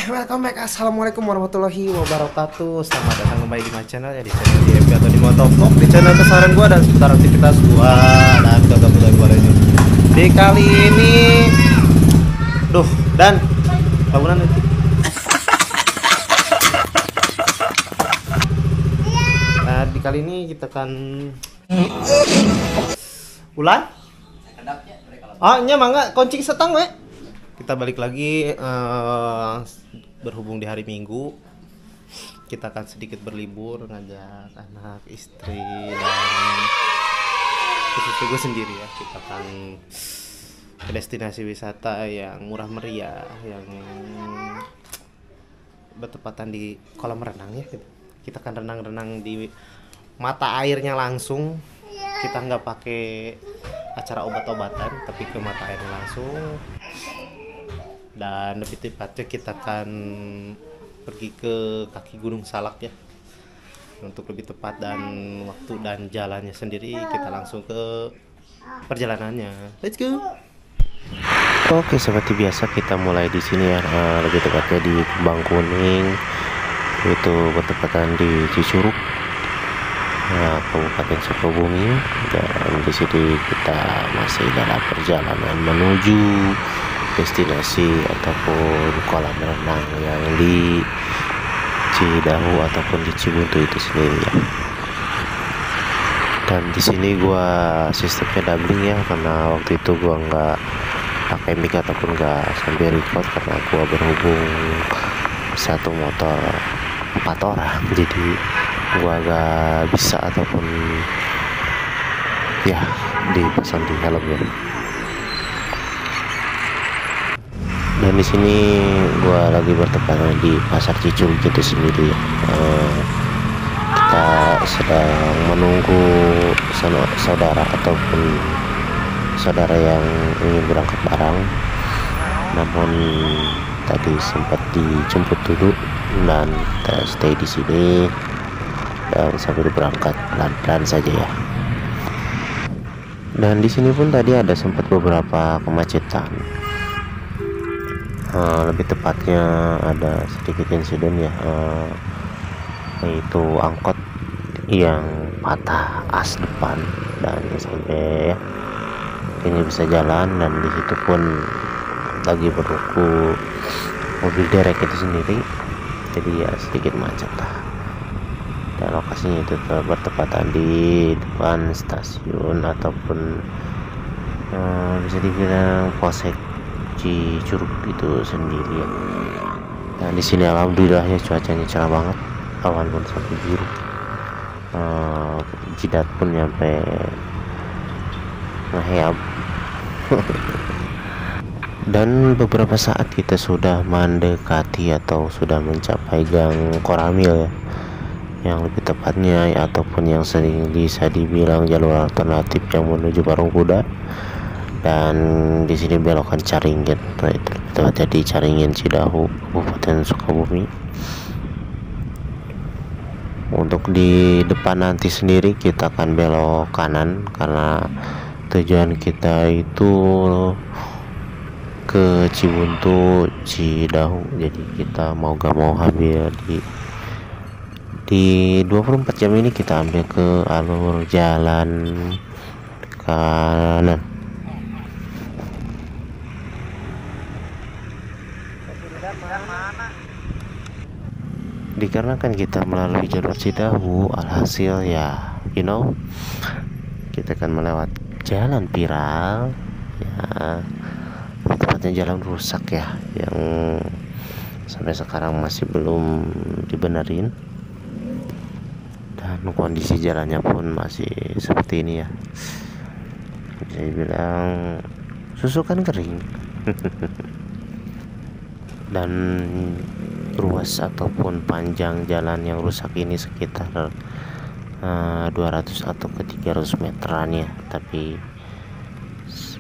welcome back. Assalamualaikum warahmatullahi wabarakatuh. Selamat datang kembali di my channel ya, di channel DMP atau di Motovlog, di channel keseharian gua dan seputar aktivitas gua dan kata-kata gua lainnya. Di kali ini, dan bangunan itu. Nah, di kali ini kita akan ulan. Oh, nya mangga kunci setang we. Kita balik lagi berhubung di hari Minggu. Kita akan sedikit berlibur, ngajak anak, istri dan khususnya gue sendiri ya. Kita akan ke destinasi wisata yang murah meriah, yang bertepatan di kolam renang ya. Kita akan renang-renang di mata airnya langsung. Kita nggak pakai acara obat-obatan, tapi ke mata air langsung. Dan lebih tepatnya kita akan pergi ke kaki Gunung Salak ya. Untuk lebih tepat dan waktu dan jalannya sendiri, kita langsung ke perjalanannya. Let's go. Oke, seperti biasa kita mulai di sini ya, lebih tepatnya di Kembang Kuning, itu bertepatan di Cicurug, Kabupaten Sukabumi. Dan di sini kita masih dalam perjalanan menuju destinasi ataupun kolam renang yang di Cidahu ataupun di Cibuntu itu sendiri ya. Dan di sini gua sistemnya doubling ya, karena waktu itu gua nggak pakai mic ataupun nggak sambil record karena gua berhubung satu motor 4 orang, jadi gua agak bisa ataupun ya dipasang di helmnya. Dan di sini gua lagi bertepatan di Pasar Cicurug itu sendiri. Kita sedang menunggu saudara ataupun saudara yang ingin berangkat bareng, namun tadi sempat dijemput dulu dan kita stay di sini dan sambil berangkat pelan-pelan saja ya. Dan di sini pun tadi ada sempat beberapa kemacetan. Lebih tepatnya ada sedikit insiden ya, yaitu angkot yang patah as depan dan sampai ya, ini bisa jalan. Dan di situ pun lagi berlaku mobil derek itu sendiri, jadi ya sedikit macet lah. Dan lokasinya itu bertepatan di depan stasiun ataupun bisa dibilang Polsek Cicurug itu sendiri ya. Dan di sini alhamdulillahnya cuacanya cerah banget, awan pun sampai biru, jidat pun nyampe ngeheab. Dan beberapa saat kita sudah mendekati atau sudah mencapai Gang Koramil ya, yang lebih tepatnya ya, ataupun yang sering bisa dibilang jalur alternatif yang menuju Parung Kuda. Dan di sini belokan Caringin, tepatnya di Caringin Cidahu, Kabupaten Sukabumi. Untuk di depan nanti sendiri kita akan belok kanan karena tujuan kita itu ke Cibuntu Cidahu. Jadi kita mau gak mau ambil di 24 jam ini kita ambil ke alur jalan kanan. Dikarenakan kita melalui jalur Cidahu, alhasil ya kita akan melewati jalan viral ya, tepatnya jalan rusak ya, yang sampai sekarang masih belum dibenerin. Dan kondisi jalannya pun masih seperti ini ya, saya bilang susu kan kering. Dan ruas ataupun panjang jalan yang rusak ini sekitar 200 atau ke 300 meteran ya, tapi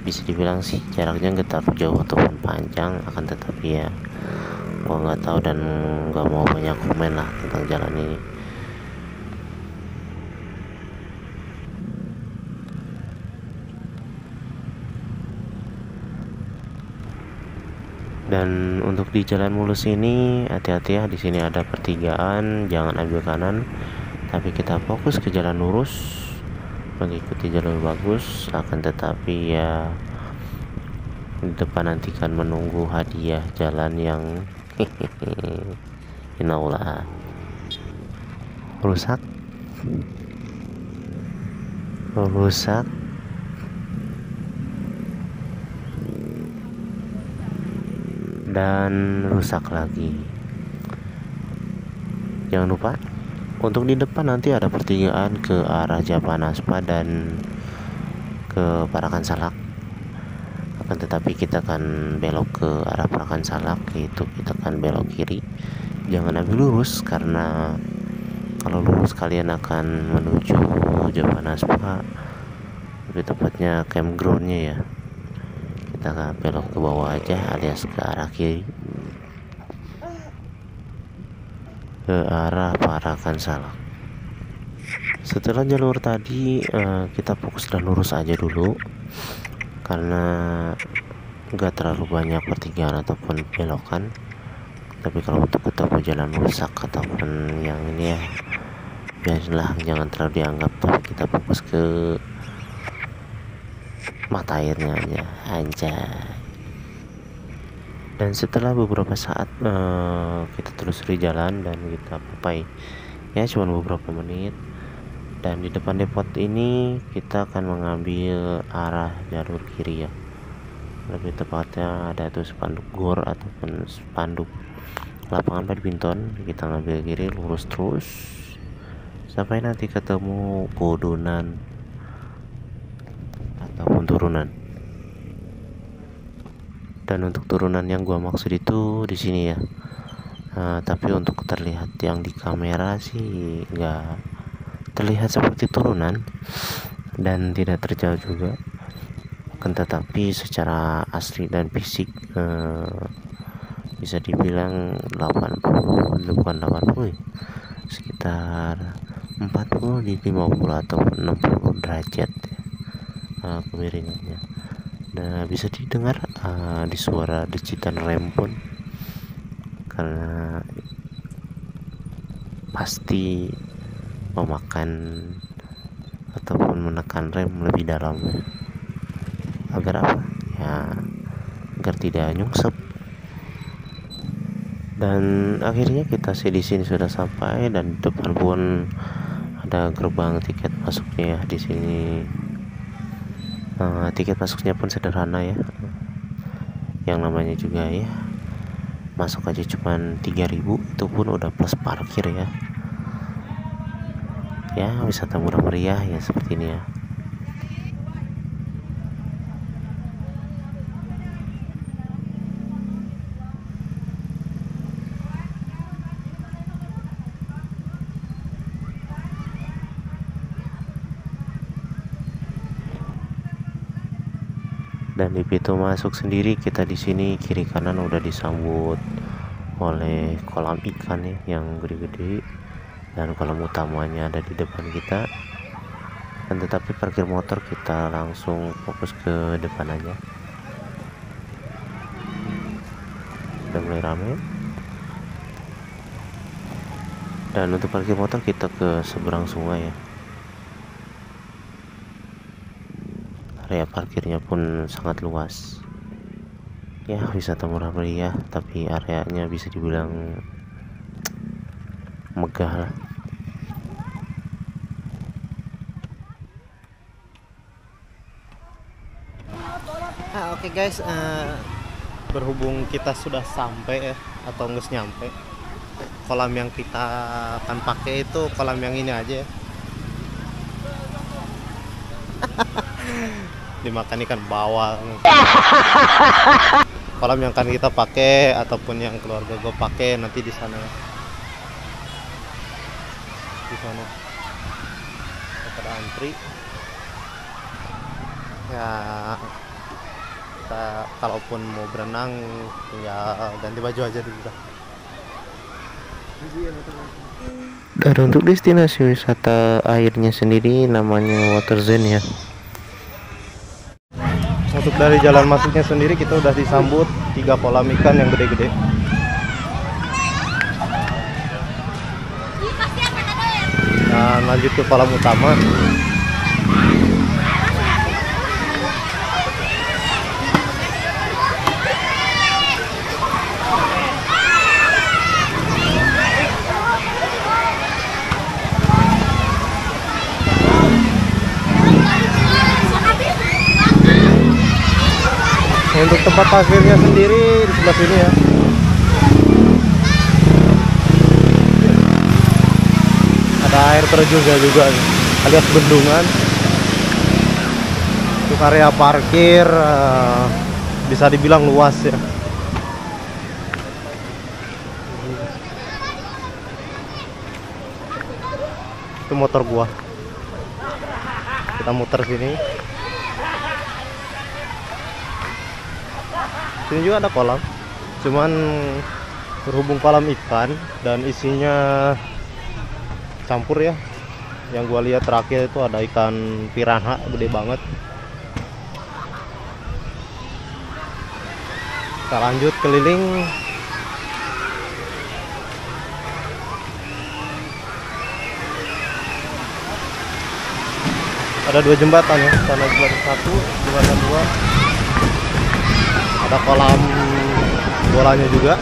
bisa dibilang sih jaraknya nggak terlalu jauh ataupun panjang, akan tetapi ya gua nggak tahu dan nggak mau banyak komen lah tentang jalan ini. Dan untuk di jalan mulus ini hati-hati ya, di sini ada pertigaan, jangan ambil kanan, tapi kita fokus ke jalan lurus, mengikuti jalur bagus. Akan tetapi ya di depan nanti kan menunggu hadiah jalan yang inaulah rusak dan rusak lagi. Jangan lupa untuk di depan nanti ada pertigaan ke arah Japanaspa dan ke Parakan Salak. Akan tetapi kita akan belok ke arah Parakan Salak, yaitu kita akan belok kiri. Jangan ambil lurus, karena kalau lurus kalian akan menuju Japanaspa, lebih tepatnya campgroundnya ya. Kita akan belok ke bawah aja, alias ke arah kiri, ke arah Parakan Salak. Setelah jalur tadi kita fokus dan lurus aja dulu, karena nggak terlalu banyak pertigaan ataupun belokan. Tapi kalau untuk ketemu jalan rusak ataupun yang ini ya, biarlah, jangan terlalu dianggap. Tapi kita fokus ke mata airnya aja. Dan setelah beberapa saat kita telusuri jalan dan kita papai ya, cuma beberapa menit. Dan di depan depot ini kita akan mengambil arah jalur kiri ya, lebih tepatnya ada tuh spanduk gor ataupun spanduk lapangan badminton. Kita ngambil kiri, lurus terus sampai nanti ketemu podonan ataupun turunan. Dan untuk turunan yang gua maksud itu di sini ya, tapi untuk terlihat yang di kamera sih nggak terlihat seperti turunan dan tidak terjal juga. Akan tetapi secara asli dan fisik bisa dibilang 80, bukan 80 ya, sekitar 40 di 50 ataupun 60 derajat kemiringannya. Nah, bisa didengar di suara decitan rem pun, karena pasti memakan ataupun menekan rem lebih dalam ya. Agar apa ya, agar tidak nyungsep. Dan akhirnya kita di sini sudah sampai, dan di depan pun ada gerbang tiket masuknya ya. Di sini tiket masuknya pun sederhana ya, yang namanya juga ya masuk aja cuman 3.000, itu pun udah plus parkir ya. Ya, wisata murah meriah ya seperti ini ya. Dan di pintu masuk sendiri kita di sini kiri kanan udah disambut oleh kolam ikan ya, yang gede-gede, dan kolam utamanya ada di depan kita. Dan tetapi parkir motor kita langsung fokus ke depan aja. Udah mulai rame. Dan untuk parkir motor kita ke seberang sungai ya. Area parkirnya pun sangat luas ya, wisata murah meriah, tapi areanya bisa dibilang megah lah. Oke guys, berhubung kita sudah sampai ya, atau nggak nyampe, kolam yang kita akan pakai itu kolam yang ini aja ya. Dimakan ikan bawal. Kolam yang akan kita pakai ataupun yang keluarga gue pakai nanti di sana ya. Di sana pada antri ya. Kita kalaupun mau berenang tinggal ganti baju aja dulu dah. Dan untuk destinasi wisata airnya sendiri namanya Waterzone ya. Untuk dari jalan masuknya sendiri kita udah disambut 3 kolam ikan yang gede-gede. Dan lanjut ke kolam utama. Untuk tempat parkirnya sendiri di sebelah sini ya. Ada air terjunnya juga alias bendungan. Untuk area parkir bisa dibilang luas ya. Itu motor gua. Kita muter sini. Sini juga ada kolam, cuman berhubung kolam ikan dan isinya campur ya. Yang gua lihat terakhir itu ada ikan piranha gede banget. Kita lanjut keliling. Ada 2 jembatan ya, sana jembatan 1, jembatan 2. Ada kolam bolanya juga.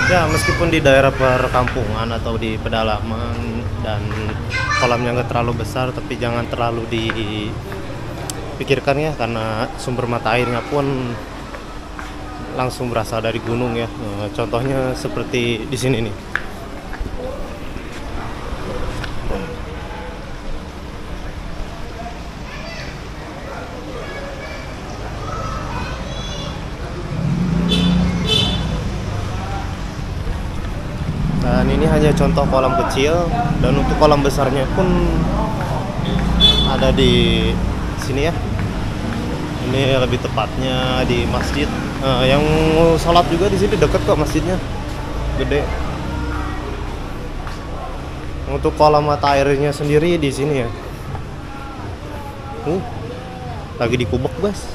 Ya, meskipun di daerah perkampungan atau di pedalaman dan kolamnya nggak terlalu besar, tapi jangan terlalu dipikirkan ya, karena sumber mata airnya pun langsung berasal dari gunung ya. Contohnya seperti di sini nih. Dan ini hanya contoh kolam kecil, dan untuk kolam besarnya pun ada di sini ya. Ini lebih tepatnya di masjid. Yang sholat juga di sini deket kok masjidnya, gede. Untuk kolam mata airnya sendiri di sini ya. Lagi dikubek, guys.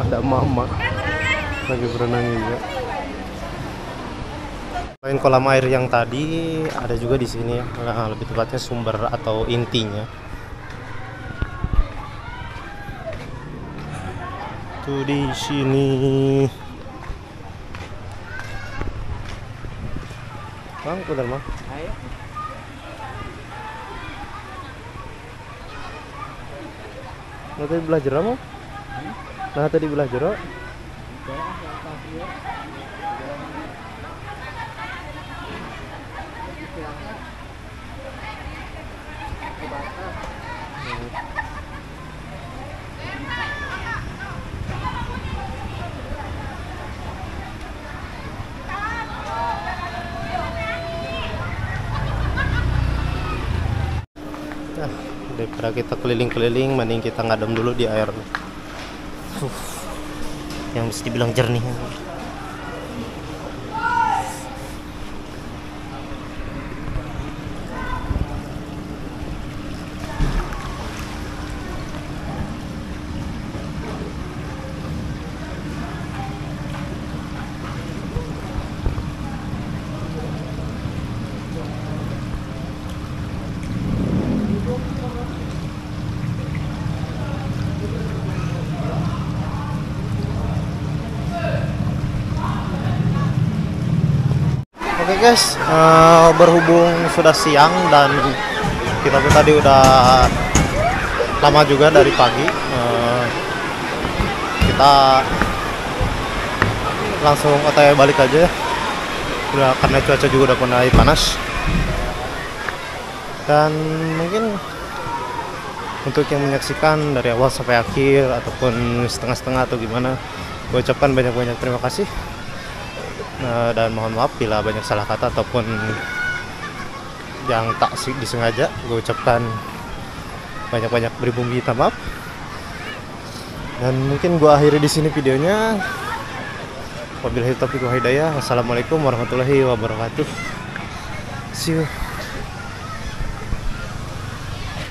Ada mama lagi berenang juga. Selain kolam air yang tadi, ada juga di sini ya, lebih tepatnya sumber atau intinya. Tuh di sini. Bang, bentar mah. Ayo. Nah, tadi belah jeruk mau? Nah, tadi belah jeruk. Daripada kita keliling-keliling, mending kita ngadem dulu di air yang mesti dibilang jernih. Oke guys, berhubung sudah siang dan kita pun tadi udah lama juga dari pagi, kita langsung OTW balik aja ya. Udah, karena cuaca juga udah mulai panas. Dan mungkin untuk yang menyaksikan dari awal sampai akhir ataupun setengah-setengah atau gimana, gue ucapkan banyak-banyak terima kasih. Dan mohon maaf bila banyak salah kata ataupun yang tak disengaja. Gue ucapkan banyak-banyak beribu minta maaf. Dan mungkin gua akhiri di sini videonya. Wabillahi taufiq wal hidayah. Wassalamualaikum warahmatullahi wabarakatuh. See you.